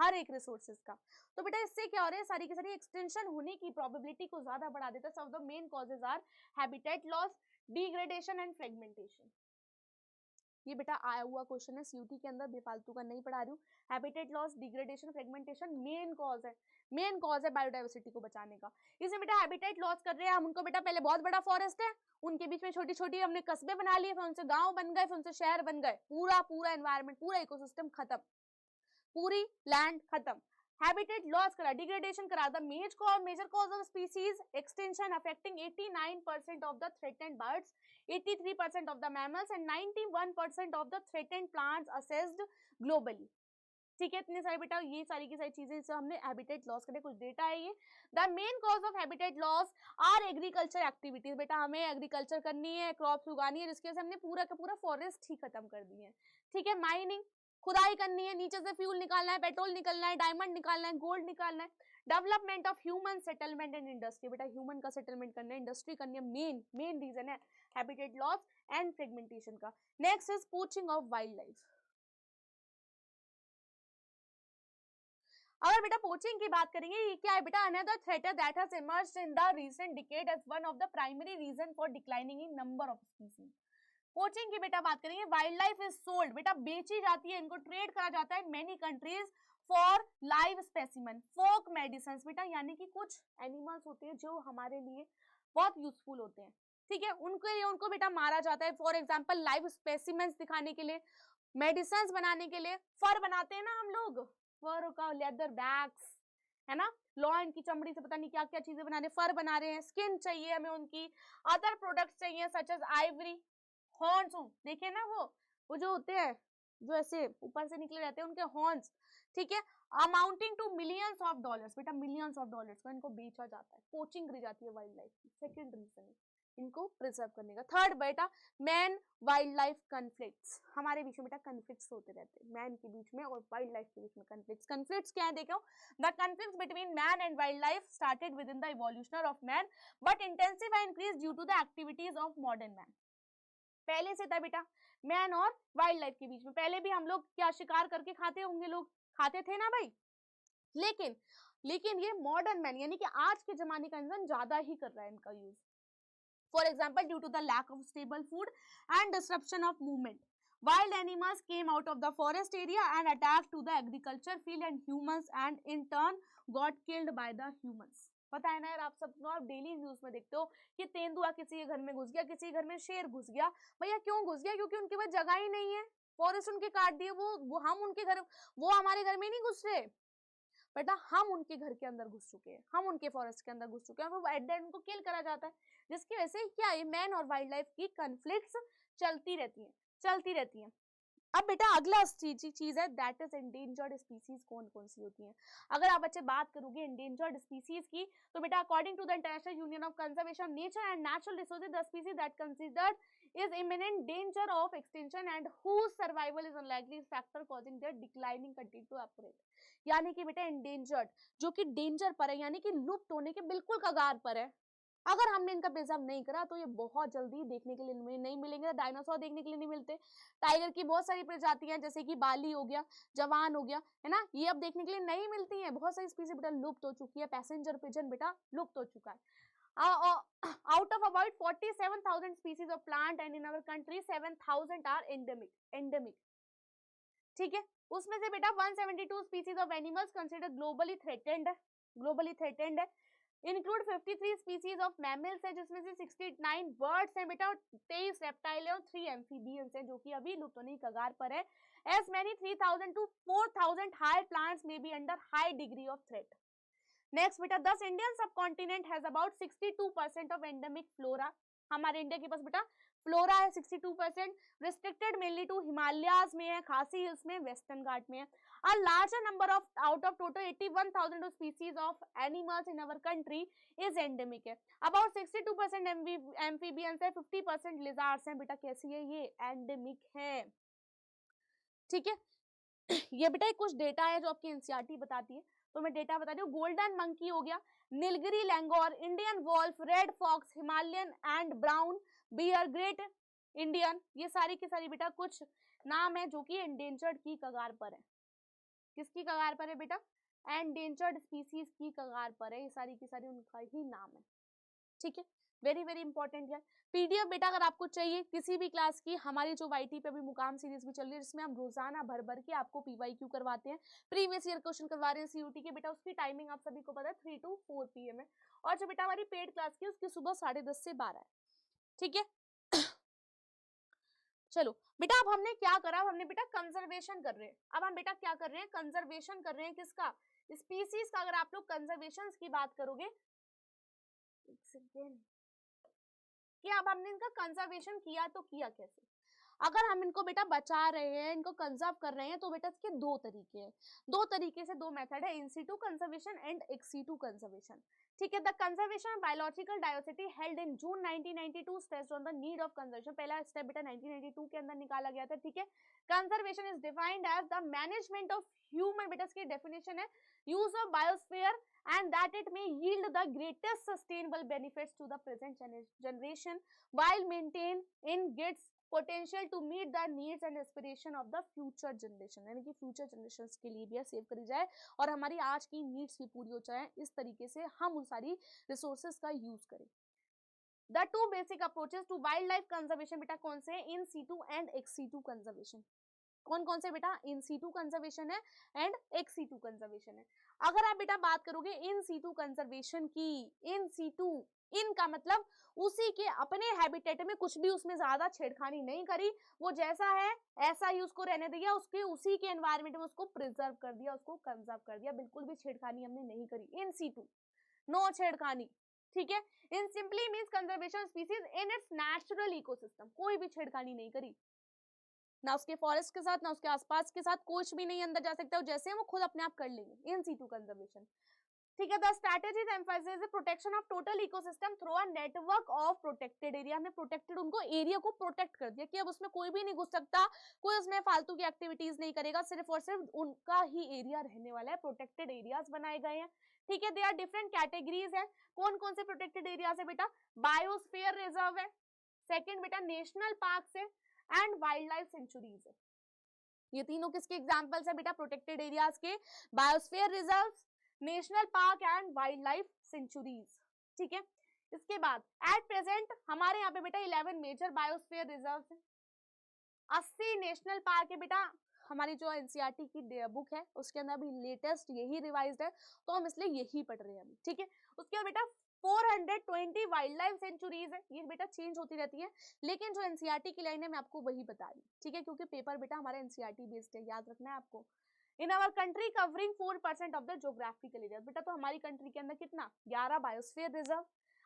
हर एक रिसोर्सेज का, तो बेटा इससे क्या हो रहा है, सारी की सारी एक्सटेंशन होने की प्रोबेबिलिटी को ज्यादा बढ़ा देता है। Some of the main causes are habitat loss, degradation and fragmentation, ये बेटा आया हुआ क्वेश्चन है सीयूटी के अंदर, बेफालतू का नहीं पढ़ा रही हूँ। Habitat loss, degradation, fragmentation main cause है बायोडाइवर्सिटी को बचाने का। इसमें बेटा हैबिटेट लॉस कर रहे हैं हम उनको, बेटा पहले बहुत बड़ा फॉरेस्ट है, उनके बीच में छोटी छोटी हमने कस्बे बना लिए, फिर उनसे गांव बन गए, फिर उनसे शहर बन गए, पूरा एनवायरमेंट, पूरा इकोसिस्टम खत्म, पूरी लैंड खत्म। हैबिटेट लॉस करा, डिग्रेडेशन करा, the major cause of species extinction affecting 89% of the threatened birds, 83% of the mammals and 91% of the threatened plants assessed globally. ठीक है, इतने सारे बेटा ये सारी की सारी चीजें जो हमने हैबिटेट लॉस के कुछ डेटा है ये। The main cause of habitat loss are agriculture activities, बेटा हमें एग्रीकल्चर करनी है, क्रॉप्स उगानी है, जिसकी वजह से हमने पूरा का पूरा फॉरेस्ट ही खत्म कर दिए हैं। ठीक है, माइनिंग, खुदाई करनी है, नीचे से फ्यूल निकालना है, पेट्रोल निकालना है, डायमंड निकालना है, गोल्ड निकालना है। Development of human settlement and industry, बेटा ह्यूमन का सेटलमेंट करना है, इंडस्ट्री करनी है, मेन रीजन है हैबिटेट लॉस एंड फ्रेगमेंटेशन का। Next is poaching of wild life. अगर बेटा पोचिंग की बात करेंगे, ये क्या है बेटा, another threat that has emerged in the recent decade as one of the primary reason for declining in number of species. Poaching की बेटा बात करेंगे, वाइल्ड लाइफ इज सोल्ड, बेटा बेची जाती है, इनको ट्रेड करा जाता है in many countries for live specimen, folk medicine, बेटा यानी कि कुछ एनिमल्स होते हैं जो हमारे लिए बहुत यूजफुल होते हैं। ठीक है, उनके लिए उनको बेटा मारा जाता है, फॉर एग्जाम्पल लाइव स्पेसिमेंस दिखाने के लिए, मेडिसिन बनाने के लिए, फर बनाते हैं ना हम लोग, फर का लेदर बैग्स है ना, लॉयन की चमड़ी से पता नहीं क्या क्या चीजें बना रहे, फर बना रहे हैं, स्किन चाहिए हमें उनकी, अदर प्रोडक्ट्स चाहिए सच एज आइवरी, हॉर्न्स, देखिए ना वो जो होते हैं जो ऐसे ऊपर से निकले रहते हैं उनके हॉर्न्स। ठीक है, amounting to millions of dollars, बेटा मिलियंस ऑफ डॉलर्स का इनको बेचा जाता है, पोचिंग करी जाती है वाइल्ड लाइफ की। सेकंड रीजन है इनको प्रिजर्व करने का। थर्ड बेटा मैन वाइल्ड लाइफ कन्फ्लिक्ट्स, हमारे बीच में बेटा कन्फ्लिक्ट्स होते रहते हैं मैन के बीच में और वाइल्ड लाइफ के बीच में। कन्फ्लिक्ट्स क्या है देखो, the conflicts between man and wildlife started within the evolution of man but intensify increase due to the activities of modern man. पहले से था बेटा मैन और वाइल्ड लाइफ के बीच में, पहले भी हम लोग क्या शिकार करके खाते होंगे, लोग खाते थे ना भाई, लेकिन ये मॉडर्न मैन यानी कि आज के जमाने का इंसान ज्यादा ही कर रहा है इनका use. For example, due to the lack of stable food and disruption of movement, wild animals came out of the forest area and attacked to the agriculture field and humans and in turn got killed by the humans. पता है ना यार, आप सब आप daily news में देखते हो कि तेंदुआ किसी के घर में घुस गया, किसी के घर में शेर घुस गया। भैया क्यों घुस गया? क्योंकि उनके पास जगह ही नहीं है, फॉरेस्ट उनके काट दिए, वो हम उनके घर, वो हमारे घर में नहीं घुस रहे बेटा, हम उनके घर के अंदर घुस चुके हैं, हम उनके फॉरेस्ट के अंदर घुस चुके हैं, और एट द एंड उनको किल करा जाता है, जिसकी वजह से क्या है मैन और वाइल्ड लाइफ की कन्फ्लिक्ट्स चलती रहती हैं। अब बेटा अगला चीज है दैट इज एंडेंजर्ड स्पीसीज, कौन कौन सी होती हैं। अगर आप बच्चे बात करोगे एंडेंजर्ड स्पीसीज की, तो बेटा according to the International Union of Conservation of Nature and Natural Resources, the species that considered is imminent danger of extinction and whose survival is unlikely factor causing their declining continue to operate। यानी कि बेटा endangered जो कि danger पर है, यानी कि लुप्त होने के बिल्कुल कगार पर है, अगर हमने इनका प्रिजर्व नहीं करा तो ये बहुत जल्दी देखने के लिए नहीं मिलेंगे। डायनासोर देखने के लिए नहीं मिलते, टाइगर की बहुत सारी प्रजातियां जैसे कि बाली हो गया, जवान हो गया, है ना, ये अब देखने के लिए नहीं मिलती हैं, बहुत सारी स्पीसीज बेटा लुप्त हो चुकी है। पैसेंजर पिजन बेटा लुप्त हो चुका है। out of about 47,000 species of plant and in our country 7,000 are endemic। ठीक है, उसमें से बेटा 172 species of animals considered globally threatened है, इंक्लूड 53 species of mammals है, जिसमें से 69 birds हैं बेटा, 23 reptile है और 3 amphibians हैं जो कि अभी लुप्त होने की कगार पर है। as many 3,000 to 4,000 higher plants may be under high degree of threat। Next बेटा, दस इंडियन सब continent has about 62% of endemic flora. हमारे इंडिया के पास बेटा फ्लोरा है 62%, रिस्ट्रिक्टेड मेनली टू हिमालयाज में है, खासी हिल्स में, वेस्टर्न घाट में है। A larger number of out of total 81,000 species of animals in our country is endemic है। अबाउट 62% एम्फीबियंस है, 50% लिजार्ड्स हैं। बेटा कैसी है ये? एंडेमिक है। ठीक है, ये बेटा कुछ डेटा है जो आपकी एनसीईआरटी बताती है, तो मैं डेटा बता दूं। गोल्डन मंकी हो गया, Nilgiri langur, Indian wolf, red fox, Himalayan and brown bear, great Indian, ये सारी की सारी बेटा कुछ नाम है जो कि एंडेंजर्ड की कगार पर है। किसकी कगार पर है बेटा? एंडेंजर्ड स्पीसीज की कगार पर है, ये सारी की सारी उनका ही नाम है। ठीक है, वेरी वेरी इंपॉर्टेंट है। पीडीएफ बेटा अगर आपको चाहिए किसी भी क्लास की, हमारी जो वाईटी पे अभी मुकाम सीरीज भी चल रही है, जिसमें हम रोजाना भर भर के आपको पीवाईक्यू करवाते हैं, प्रीवियस ईयर क्वेश्चन करवा रहे हैं सीयूटी के बेटा, उसकी टाइमिंग आप सभी को पता है 3 to 4 PM है। और जो बेटा हमारी पेड क्लास की उसकी सुबह 10:30 से 12 है। ठीक है, चलो बेटा अब हमने क्या करा, हमने बेटा कंजर्वेशन कर रहे हैं। अब हम बेटा क्या कर रहे हैं? कंजर्वेशन कर रहे हैं किसका? स्पीसीज का। अगर आप लोग कंजर्वेशन की बात करोगे कि अब हमने इनका कंजर्वेशन किया तो किया कैसे? अगर हम इनको बेटा बचा रहे हैं, इनको कंजर्व कर रहे हैं, तो बेटा इसके दो तरीके हैं, दो तरीके से दो मेथड है, in situ conservation and ex situ conservation. ठीक है, the conservation of biological diversity held in June 1992 stressed on the need of conservation. पहला स्टेप बेटा 1992 के अंदर निकाला गया था। ठीक है, conservation is defined as the management of human, बेटा इसकी डेफिनेशन है, use of biosphere and that it may yield the greatest sustainable benefits to the present generation while maintain in its potential to meet the needs and aspiration of the future generation। यानी कि future generations के लिए भी save करी जाए और हमारी आज की नीड्स भी पूरी हो जाए, इस तरीके से हम उन सारी रिसोर्सेज का यूज करें। The two basic approaches to wildlife conservation बेटा कौन से, in situ and ex situ conservation. कौन कौन से बेटा, इन सीटू कंजर्वेशन है एंड एक्स सीटू कंजर्वेशन है। अगर आप बेटा बात करोगे इन सीटू कंजर्वेशन की, इन सीटू, इन का मतलब उसी के अपने हैबिटेट में कुछ भी उसमें ज्यादा छेड़खानी नहीं करी, वो जैसा है ऐसा ही उसको रहने दिया, उसके उसी के एनवायरमेंट में उसको प्रिजर्व कर दिया, उसको कंजर्व कर दिया, बिल्कुल भी छेड़खानी हमने नहीं करी। इन सीटू, नो छेड़खानी। ठीक है, इन simply means conservation species in its natural ecosystem, कोई भी छेड़खानी नहीं करी, ना उसके फॉरेस्ट के साथ, ना उसके आसपास के साथ, कुछ भी नहीं अंदर जा सकता, जैसे वो खुद अपने आप कर लेंगे, इन सीटू कंजर्वेशन। ठीक है, the strategies emphasize the protection of total ecosystem through a network of protected area. हमने प्रोटेक्टेड उनको एरिया को प्रोटेक्ट कर दिया कि अब उसमें कोई भी नहीं घुस सकता, कोई उसमें फालतू की एक्टिविटीज नहीं करेगा, सिर्फ और सिर्फ उनका ही एरिया रहने वाला है, प्रोटेक्टेड एरियाज बनाए गए हैं। ठीक है, दे आर डिफरेंट कैटेगरीज है। कौन कौन से प्रोटेक्टेड एरियाज है बेटा, बायोस्फीयर रिजर्व है, सेकेंड बेटा नेशनल पार्क है एंड वाइल्ड लाइफ सेंचुरीज है। ये तीनों किसके एग्जांपल्स है बेटा, प्रोटेक्टेड एरियाज के, biosphere reserves, national park and wildlife centuries. ठीक है, इसके बाद एट प्रेजेंट हमारे यहाँ पे बेटा 11 मेजर बायोस्फीयर रिजर्व्स है, 80 नेशनल पार्क है बेटा। हमारी जो एनसीईआरटी की बुक है उसके अंदर अभी लेटेस्ट यही रिवाइज्ड है, तो हम इसलिए यही पढ़ रहे हैं अभी। ठीक है, उसके बाद बेटा 420 वाइल्ड लाइफ सेंचुरीज है, ये बेटा चेंज होती रहती है, लेकिन जो एनसीईआरटी की लाइन है मैं आपको वही बता रही हूँ। ठीक है, क्योंकि पेपर बेटा हमारा एनसीईआरटी बेस्ड है, याद रखना है आपको। In our country covering 4% of the geographical area, बेटा तो हमारी कंट्री के अंदर कितना, 11 बायोस्फीयर रिजर्व,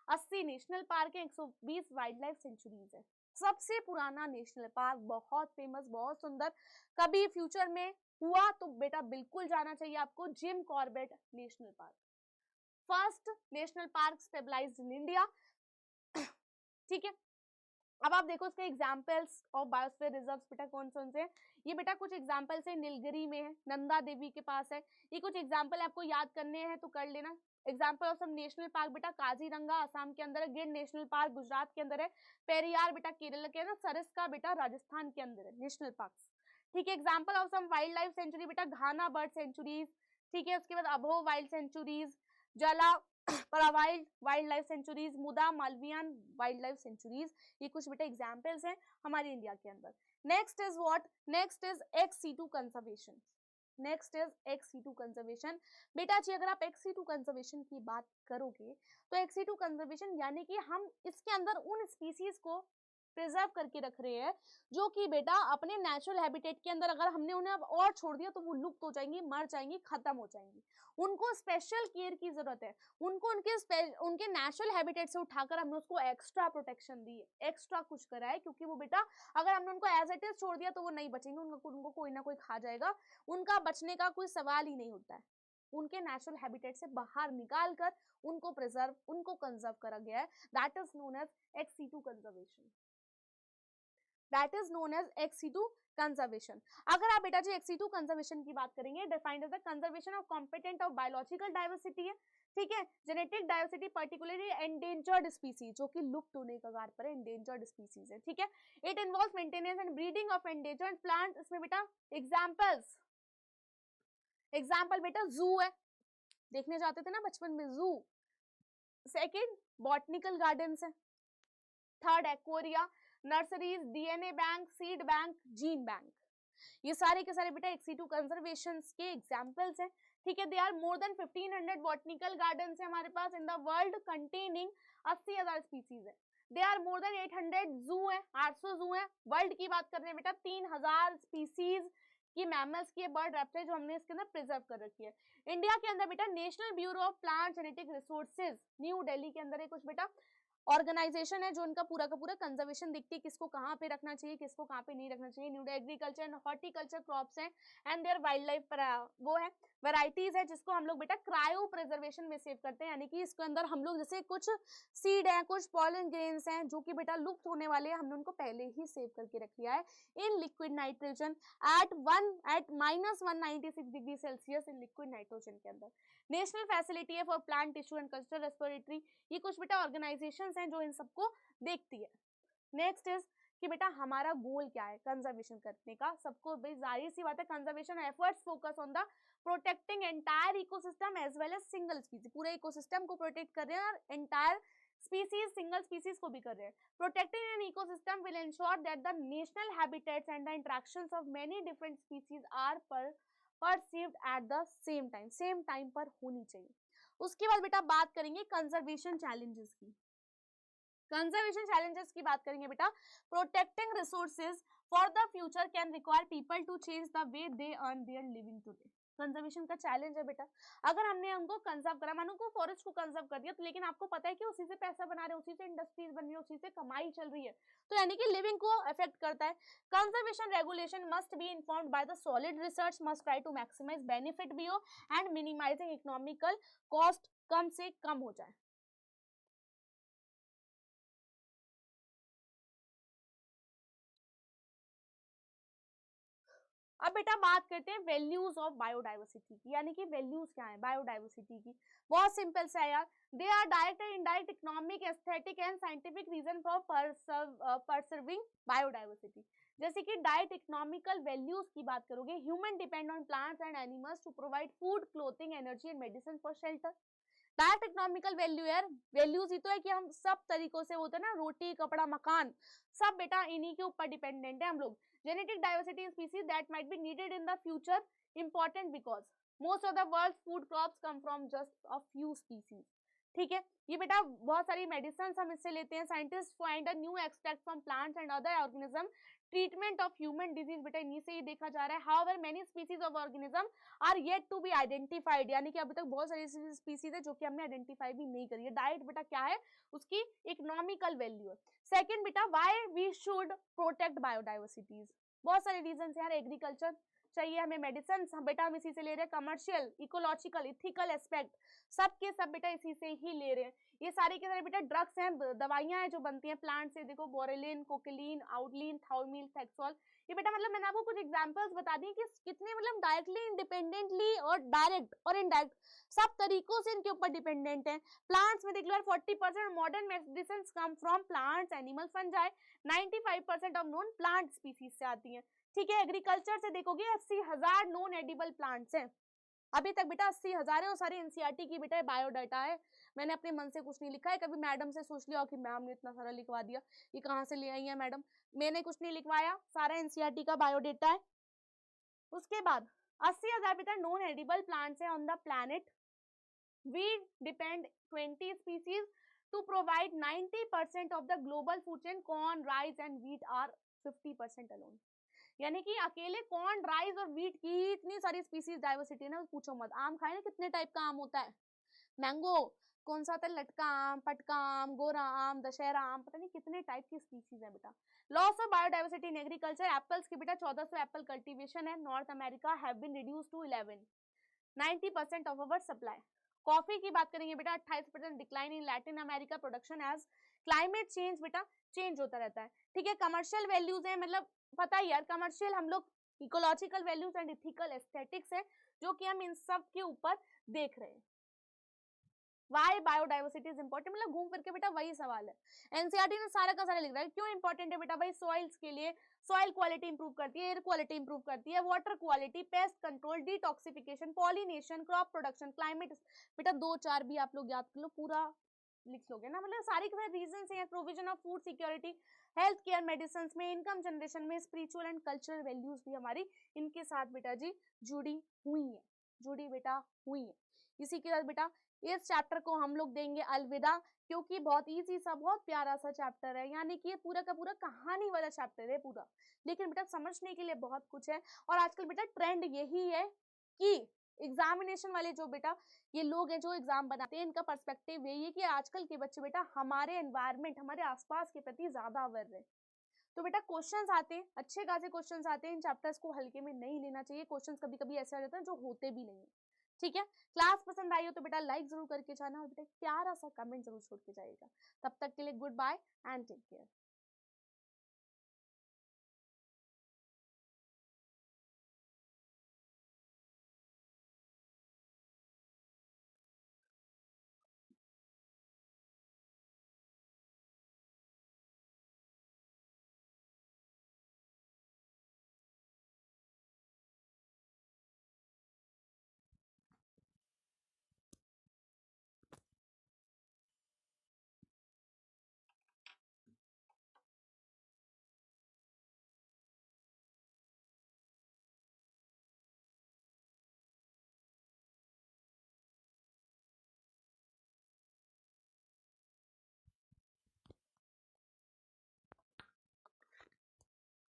80 नेशनल पार्क है, 120 वाइल्ड लाइफ सेंचुरीज है। सबसे पुराना नेशनल पार्क, बहुत फेमस, बहुत सुंदर, कभी फ्यूचर में हुआ तो बेटा बिल्कुल जाना चाहिए आपको, Jim Corbett national park, first national park stabilised in India. ठीक है, अब आप देखो इसके एग्जांपल्स ऑफ बायोस्फीयर रिजर्व्स बेटा कौन कौन से हैं। ये बेटा कुछ एग्जांपल्स है, नीलगिरी में है, नंदा देवी के पास है, ये कुछ एग्जांपल आपको याद करने हैं तो कर लेना। Example of some national park बेटा, काजीरंगा असम के अंदर है, गिर नेशनल पार्क गुजरात के अंदर है, पेरियार बेटा केरल के अंदर, सरिस्का बेटा राजस्थान के अंदर है नेशनल पार्क। ठीक है, example of some wildlife sanctuary बेटा, घाना बर्ड सेंचुरीज। ठीक है, उसके बाद अभो वाइल्ड सेंचुरीज, जला वाइल्ड वाइल्ड लाइफ सेंचुरीज, मुदा मालवियन वाइल्ड लाइफ सेंचुरीज, ये कुछ बेटा एग्जांपल्स हैं हमारे इंडिया के अंदर। Next is what, next is ex situ conservation, next is ex situ conservation. बेटा जी अगर आप एक्स सीटू कंजर्वेशन की बात करोगे तो एक्स सीटू कंजर्वेशन यानी कि हम इसके अंदर उन स्पीसीज को प्रिजर्व करके रख रहे हैं जो कि बेटा अपने नेचुरल हैबिटेट के अंदर अगर हमने उन्हें अब और छोड़ दिया तो वो लुप्त हो जाएंगी, मर जाएंगी, खत्म हो जाएंगी। उनको स्पेशल केयर की जरूरत है, उनको उनके नेचुरल हैबिटेट से उठाकर हमने उसको एक्स्ट्रा प्रोटेक्शन दी है, एक्स्ट्रा कुछ करा है, क्योंकि वो बेटा अगर हमने उनको एज इट इज छोड़ दिया तो वो नहीं बचेंगे, उनको कोई ना कोई खा जाएगा, उनका बचने का कोई सवाल ही नहीं होता है। उनके नेचुरल हैबिटेट से बाहर निकाल कर उनको प्रिजर्व, उनको कंजर्व करा गया है, that is known as ex situ conservation, that is known as ex situ conservation. अगर आप बेटा जी एक्स सीटू कंजर्वेशन की बात करेंगे, defined as the conservation of competent of biological diversity है। ठीक है, genetic diversity particularly endangered species, जो कि लुप्त होने के कगार पर है, एंडेंजर्ड स्पीसीज है। ठीक है, it involves maintenance and breeding of endangered plant. इसमें बेटा एग्जांपल्स, एग्जांपल बेटा जू है, देखने जाते थे ना बचपन में जू। सेकंड बॉटनिकल गार्डन्स है, third aquaria, nurseries, DNA bank, seed bank, gene bank, ये सारे के सारे बेटा एक्स सीटू कंजर्वेशन के एग्जांपल्स हैं। ठीक है, they are more than 1500 botanical gardens है हमारे पास in the world containing 80,000 species है। दे आर मोर देन 800 जू है, 800 जू है। वर्ल्ड की बात कर रहे हैं बेटा 3000 स्पीसीज की मैमल्स की बर्ड रेप्टाइल जो हमने इसके अंदर प्रिजर्व कर रखी है। इंडिया के अंदर बेटा national bureau of plant genetic resources new Delhi के अंदर है कुछ बेटा, ऑर्गेनाइजेशन है जो उनका पूरा का पूरा कंजर्वेशन देखती है, किसको कहाँ पे रखना चाहिए, किसको कहाँ पे नहीं रखना चाहिए। New agriculture and horticulture crops हैं एंड देयर वाइल्ड लाइफ वो है वैरायटीज है जिसको हम लोग बेटा क्रायो प्रिजर्वेशन में सेव करते हैं, यानी कि इसके अंदर हम लोग जैसे कुछ सीड है, कुछ पॉलन ग्रेन्स हैं जो कि बेटा लुप्त होने वाले हैं, हमने उनको पहले ही सेव करके रख लिया है in liquid nitrogen eight -196 degree Celsius in liquid nitrogen के अंदर। नेशनल फैसिलिटी है for plant tissue and culture respiratory, ये कुछ बेटा ऑर्गेनाइजेशंस हैं जो इन सबको देखती है। नेक्स्ट इज कि बेटा हमारा गोल क्या है कंजर्वेशन करने का, सबको भाई जाहिर सी बात है conservation efforts focus on the protecting entire ecosystem as well as single species, पूरे इकोसिस्टम को प्रोटेक्ट कर रहे हैं और एंटायर स्पीसीज सिंगल स्पीसीज को भी कर रहे हैं। Protecting an ecosystem will ensure that the national habitats and the interactions of many different species are perceived at the same time पर होनी चाहिए। उसके बाद बेटा बात करेंगे कंजर्वेशन चैलेंजेस की। कंजर्वेशन चैलेंजेस की बात करेंगे बेटा, protecting resources for the future can require people to change the way they earn their living today. Conservation का चैलेंज है बेटा, अगर हमने उनको कंजर्व करा, मानो को फॉरेस्ट को कंजर्व कर दिया, तो लेकिन आपको पता है कि उसी से पैसा बना रहे हैं, उसी से इंडस्ट्रीज बन रही है, उसी से कमाई चल रही है, तो यानी कि लिविंग को अफेक्ट करता है। Conservation regulation must be informed by the solid research, must try to maximise benefit भी हो एंड मिनिमाइजिंग इकोनॉमिकल कॉस्ट कम से कम हो जाए। अब बेटा बात करते हैं वैल्यूज ऑफ बायोडाइवर्सिटी की, यानी कि वैल्यूज क्या है बायोडाइवर्सिटी की। बहुत सिंपल सा है यार, they are direct and indirect economic, aesthetic and scientific reason for preserving biodiversity. जैसे कि डायरेक्ट इकोनॉमिकल वैल्यूज की बात करोगे, human depend on plants and animals to provide food, clothing, energy and medicine for shelter. Direct economical value यार, values ही तो है कि हम सब तरीकों से होते हैं ना, रोटी कपड़ा मकान सब बेटा इन्हीं के ऊपर डिपेंडेंट है हम लोग। Genetic diversity in species that might be needed in the future important because most of the world's food crops come from just a few species। ठीक है, ये बेटा बहुत सारी मेडिसिन हम इससे लेते हैं। Scientist find a new extract from plants and other organism, treatment of human disease बेटा इन्हीं से ही देखा जा रहा है। However many species of organism are yet to be identified, यानी कि अभी तक बहुत सारी स्पीसीज है जो कि हमने आइडेंटिफाई भी नहीं करी है। डाइट बेटा क्या है, उसकी इकोनॉमिकल वैल्यू है। सेकंड बेटा why we should protect biodiversities, बहुत सारे रीजन है यार, एग्रीकल्चर चाहिए हमें, मेडिसिन बेटा हम इसी से ले रहे हैं, कमर्शियल, इकोलॉजिकल, इथिकल एस्पेक्ट सब के सब बेटा इसी से ही ले रहे हैं। ये सारे के सारे बेटा ड्रग्स हैं, दवाइयां हैं जो बनती हैं प्लांट से, देखो बोरेलिन, कोकिलीन, आउटलिन, थाउमिल, थैक्सोल, ये बेटा मतलब मैंने आपको कुछ एग्जांपल्स बता दी कि कितने मतलब डायरेक्टली, इंडिपेंडेंटली और डायरेक्ट और इनडायरेक्ट सब तरीकों से इनके ऊपर डिपेंडेंट है। प्लांट्स में देख लो 40% modern medicine come from plants, animal, fungi, 95% of non plant species से आती हैं। ठीक है, एग्रीकल्चर से देखोगे 80,000 नॉन एडिबल प्लांट्स हैं अभी तक बेटा, 80,000 है, और सारे एनसीईआरटी की बेटा बायोडाटा है, मैंने अपने मन से कुछ नहीं लिखा है। कभी मैडम से सोच लिया कि मैम ने इतना सारा लिखवा दिया, ये कहाँ से ले आई है मैडम, मैंने कुछ नहीं लिखवाया, सारा एनसीईआरटी का बायोडाटा है। उसके बाद 80,000 बेटा नॉन एडिबल प्लांट्स है on the planet, we depend 20 species to provide 90% of the global food chain, corn, rice and wheat are 50% alone. यानी कि अकेले कॉर्न, राइस और व्हीट की इतनी सारी स्पीसीज डाइवर्सिटी है ना, पूछो मत। आम खाए ना, कितने टाइप का आम होता है, मैंगो, कौन सा होता है, लटका आम, पटका आम, गोरा आम, दशहरा आम, पता नहीं कितने टाइप की स्पीसीज है बेटा। Loss of biodiversity in agriculture, apples की बेटा 1400 एप्पल कल्टीवेशन है, North America have been reduced to 11, 90% of our supply. Coffee की बात करेंगे बेटा 28% decline in Latin America production as climate change बेटा चेंज होता रहता है। ठीक है, कमर्शियल वैल्यूज है, मतलब पता ही यार कमर्शियल हम लोग ecological values and ethical aesthetics है जो कि हम इन सब के ऊपर देख रहे हैं। वाई बायोडाइवर्सिटी इज इंपॉर्टेंट, मतलब घूम फिर के बेटा वही सवाल है, एनसीईआरटी ने सारा का सारा लिख रहा है। क्यों इंपॉर्टेंट है बेटा, भाई सॉइल्स के लिए, सॉइल क्वालिटी इंप्रूव करती है, एयर क्वालिटी इंप्रूव करती है, water quality, pest control, detoxification, pollination, crop production, climate, बेटा 2-4 भी आप लोग याद कर लो, पूरा लिख लोगे ना, मतलब सारी के सारे रीजन है। Provision of food security, health care, medicine में, इनकम जनरेशन में, स्पिरिचुअल एंड कल्चरल वैल्यूज भी हमारी इनके साथ बेटा जी जुड़ी हुई है, जुड़ी बेटा हुई है। इसी के साथ बेटा इस चैप्टर को हम लोग देंगे अलविदा, क्योंकि बहुत इजी सा, बहुत प्यारा सा चैप्टर है, यानी कि ये पूरा का पूरा कहानी वाला चैप्टर है पूरा, लेकिन बेटा समझने के लिए बहुत कुछ है। और आजकल बेटा ट्रेंड यही है कि एग्जामिनेशन वाले जो बेटा ये लोग हैं जो एग्जाम बनाते हैं, इनका पर्सपेक्टिव यही है कि आजकल के बच्चे बेटा हमारे एनवायरमेंट, हमारे आसपास के प्रति ज्यादा अवेयर है। तो बेटा क्वेश्चंस आते हैं, अच्छे खासे क्वेश्चंस आते हैं, इन चैप्टर्स को हल्के में नहीं लेना चाहिए। क्वेश्चंस कभी कभी ऐसे आ जाते हैं जो होते भी नहीं है। ठीक है, क्लास पसंद आई हो तो बेटा लाइक जरूर करके जाना और बेटा एक प्यारा सा कमेंट जरूर छोड़ के जाइएगा। तब तक के लिए goodbye and take care.